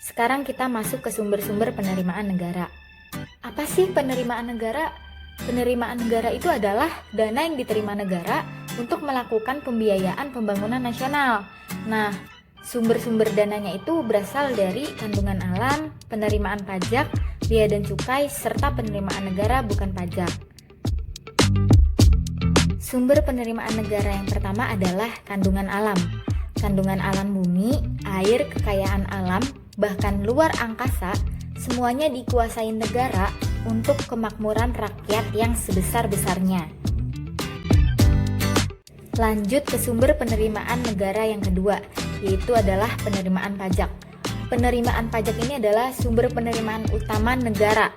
Sekarang kita masuk ke sumber-sumber penerimaan negara. Apa sih penerimaan negara? Penerimaan negara itu adalah dana yang diterima negara untuk melakukan pembiayaan pembangunan nasional. Nah, sumber-sumber dananya itu berasal dari kandungan alam, penerimaan pajak, biaya dan cukai, serta penerimaan negara bukan pajak. Sumber penerimaan negara yang pertama adalah kandungan alam. Kandungan alam bumi, air, kekayaan alam, bahkan luar angkasa, semuanya dikuasai negara untuk kemakmuran rakyat yang sebesar-besarnya. Lanjut ke sumber penerimaan negara yang kedua, yaitu adalah penerimaan pajak. Penerimaan pajak ini adalah sumber penerimaan utama negara.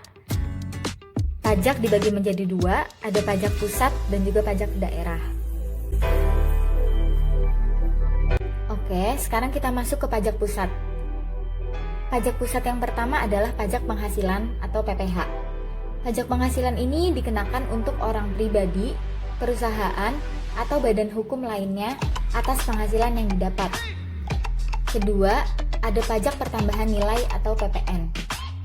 Pajak dibagi menjadi dua, ada pajak pusat dan juga pajak daerah. Oke, sekarang kita masuk ke pajak pusat. Pajak pusat yang pertama adalah pajak penghasilan atau PPH. Pajak penghasilan ini dikenakan untuk orang pribadi, perusahaan, atau badan hukum lainnya atas penghasilan yang didapat. Kedua, ada pajak pertambahan nilai atau PPN.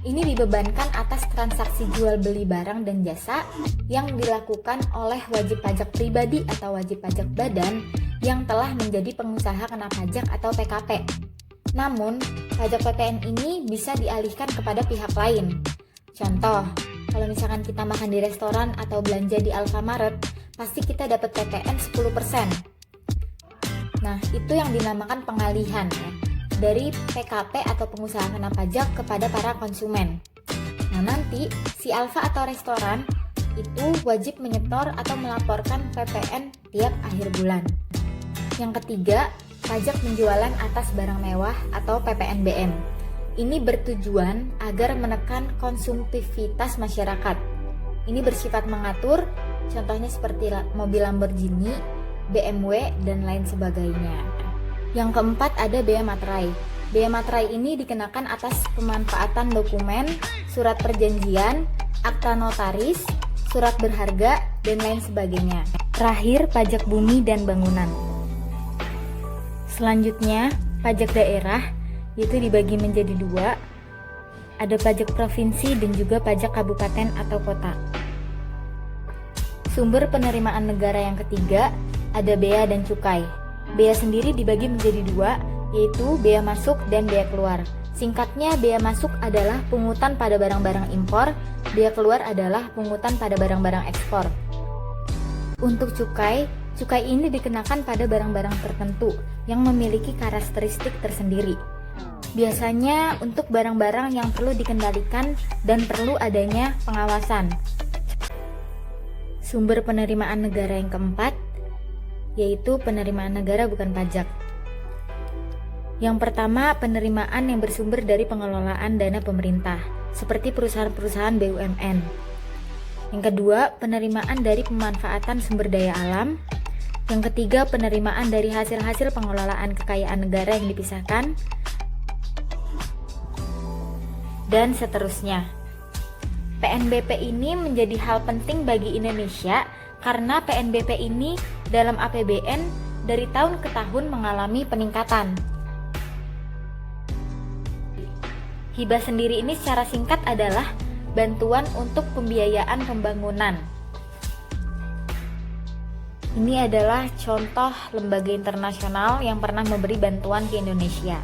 Ini dibebankan atas transaksi jual beli barang dan jasa yang dilakukan oleh wajib pajak pribadi atau wajib pajak badan yang telah menjadi pengusaha kena pajak atau PKP. Namun, pajak PPN ini bisa dialihkan kepada pihak lain. Contoh, kalau misalkan kita makan di restoran atau belanja di Alfamart, pasti kita dapat PPN 10%. Nah, itu yang dinamakan pengalihan ya, dari PKP atau pengusaha kena pajak kepada para konsumen. Nah, nanti si Alfa atau restoran itu wajib menyetor atau melaporkan PPN tiap akhir bulan. Yang ketiga, pajak penjualan atas barang mewah atau PPNBM. Ini bertujuan agar menekan konsumtivitas masyarakat. Ini bersifat mengatur, contohnya seperti mobil Lamborghini, BMW, dan lain sebagainya. Yang keempat ada bea materai. Bea materai ini dikenakan atas pemanfaatan dokumen, surat perjanjian, akta notaris, surat berharga, dan lain sebagainya. Terakhir, pajak bumi dan bangunan. Selanjutnya, pajak daerah, yaitu dibagi menjadi dua. Ada pajak provinsi dan juga pajak kabupaten atau kota. Sumber penerimaan negara yang ketiga, ada bea dan cukai. Bea sendiri dibagi menjadi dua, yaitu bea masuk dan bea keluar. Singkatnya, bea masuk adalah pungutan pada barang-barang impor, bea keluar adalah pungutan pada barang-barang ekspor. Untuk cukai ini dikenakan pada barang-barang tertentu yang memiliki karakteristik tersendiri. Biasanya untuk barang-barang yang perlu dikendalikan dan perlu adanya pengawasan. Sumber penerimaan negara yang keempat, yaitu penerimaan negara bukan pajak. Yang pertama, penerimaan yang bersumber dari pengelolaan dana pemerintah, seperti perusahaan-perusahaan BUMN. Yang kedua, penerimaan dari pemanfaatan sumber daya alam. Yang ketiga, penerimaan dari hasil-hasil pengelolaan kekayaan negara yang dipisahkan, dan seterusnya. PNBP ini menjadi hal penting bagi Indonesia karena PNBP ini dalam APBN dari tahun ke tahun mengalami peningkatan. Hibah sendiri ini secara singkat adalah bantuan untuk pembiayaan pembangunan. Ini adalah contoh lembaga internasional yang pernah memberi bantuan ke Indonesia.